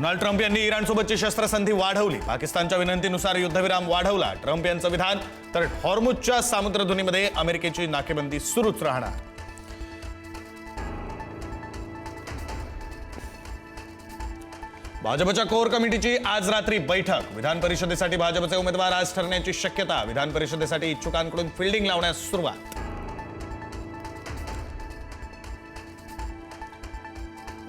Donald Trump यांनी इराणसोबतची शस्त्रसंधी वाढवली. पाकिस्तानच्या विनंतीनुसार युद्धविराम वाढवला. ट्रम्प यांचं विधान. तर हॉर्मुझच्या सामुद्रधुनीमध्ये अमेरिकेची नाकेबंदी सुरूच राहणार. भाजपच्या कोर कमिटीची आज रात्री बैठक. विधान परिषदेसाठी भाजपचे उमेदवार आज ठरण्याची शक्यता. विधान परिषदेसाठी इच्छुकांकडून फिल्डिंग लावण्यास सुरुवात.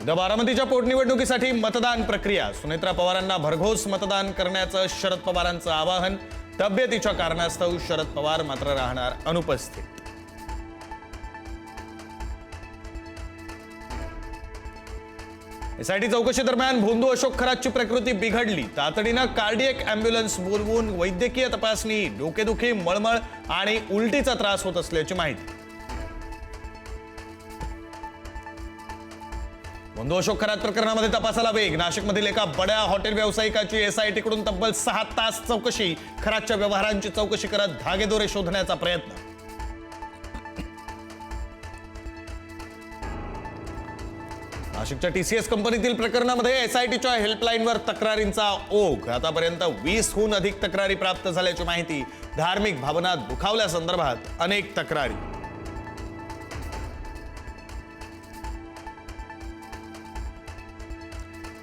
उद्या बारामतीच्या पोटनिवडणुकीसाठी मतदान प्रक्रिया. सुनेत्रा पवारांना भरघोस मतदान करण्याचं शरद पवारांचं आवाहन. तब्येतीच्या कारणास्तव शरद पवार मात्र राहणार अनुपस्थित. एसआयटी चौकशी दरम्यान भोंदू अशोक खरातची प्रकृती बिघडली. तातडीनं कार्डियक अँब्युलन्स बोलवून वैद्यकीय तपासणी. डोकेदुखी, मळमळ आणि उलटीचा त्रास होत असल्याची माहिती. भोंदू अशोक खरात प्रकरणामध्ये तपासाला वेग. नाशिकमधील एका बड्या हॉटेल व्यावसायिकाची एसआयटीकडून तब्बल 6 तास चौकशी. खरातच्या व्यवहारांची चौकशी करत धागेदोरे शोधण्याचा प्रयत्न. नाशिकच्या टीसीएस कंपनीतील प्रकरणामध्ये एसआयटीच्या हेल्पलाईनवर तक्रारींचा ओघ. आतापर्यंत 20हून अधिक तक्रारी प्राप्त झाल्याची माहिती. धार्मिक भावना दुखावल्यासंदर्भात अनेक तक्रारी.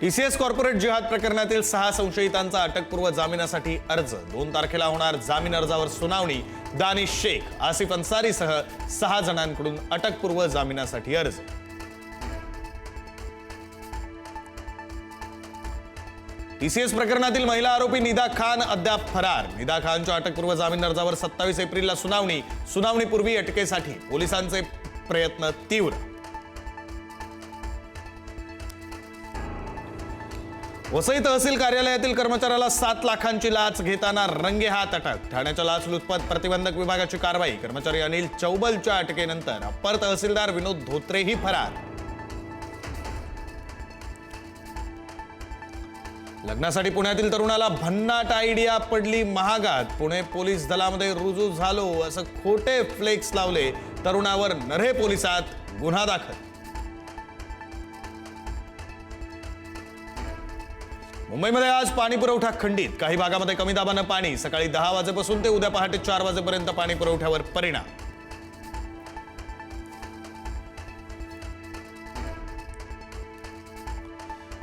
टीसीएस कॉर्पोरेट जिहाद प्रकरणातील 6 संशयितांचा अटकपूर्व जामिनासाठी अर्ज. 2 तारखेला होणार जामीन अर्जावर सुनावणी. दानिश शेख, आसिफ अन्सारीसह 6 जणांकडून अटकपूर्व जामिनासाठी अर्ज. टीसीएस प्रकरणातील महिला आरोपी निदा खान अद्याप फरार. निदा खानच्या अटकपूर्व जामीन अर्जावर 27 एप्रिलला सुनावणी. सुनावणीपूर्वी अटकेसाठी पोलिसांचे प्रयत्न तीव्र. वसई तहसील कार्यालयातील कर्मचाऱ्याला 7 लाखांची लाच घेताना रंगेहात अटक. ठाण्याच्या लाचलुचपत प्रतिबंधक विभागाची कारवाई. कर्मचारी अनिल चौबलच्या अटकेनंतर अप्पर तहसीलदार विनोद धोत्रेही फरार. लग्नासाठी पुण्यातील तरुणाला भन्नाट आयडिया पडली महागात. पुणे पोलीस दलामध्ये रुजू झालो असं खोटे फ्लेक्स लावले. तरुणावर नऱ्हे पोलिसात गुन्हा दाखल. मुंबईमध्ये आज पाणी पुरवठा खंडित. काही भागामध्ये कमी दाबानं पाणी. सकाळी 10 वाजेपासून ते उद्या पहाटे 4 वाजेपर्यंत पाणी पुरवठ्यावर परिणाम.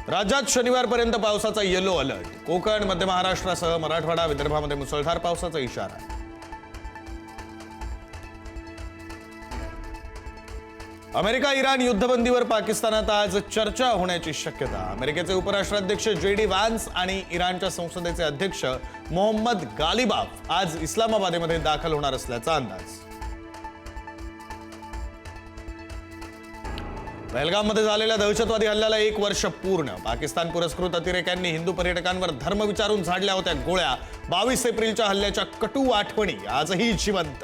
राज्यात शनिवारपर्यंत पावसाचा येलो अलर्ट. कोकण, मध्य महाराष्ट्रासह मराठवाडा, विदर्भामध्ये मुसळधार पावसाचा इशारा. अमेरिका इराण युद्धबंदीवर पाकिस्तानात आज चर्चा होण्याची शक्यता. अमेरिकेचे उपराष्ट्राध्यक्ष JD व्हान्स आणि इराणच्या संसदेचे अध्यक्ष मोहम्मद गालिबाफ आज इस्लामाबादमध्ये दाखल होणार असल्याचा अंदाज. पहलगाममध्ये झालेल्या दहशतवादी हल्ल्याला 1 वर्ष पूर्ण. पाकिस्तान पुरस्कृत अतिरेक्यांनी हिंदू पर्यटकांवर धर्म विचारून झाडल्या होत्या गोळ्या. 22 एप्रिलच्या हल्ल्याच्या कटू आठवणी आजही जिवंत.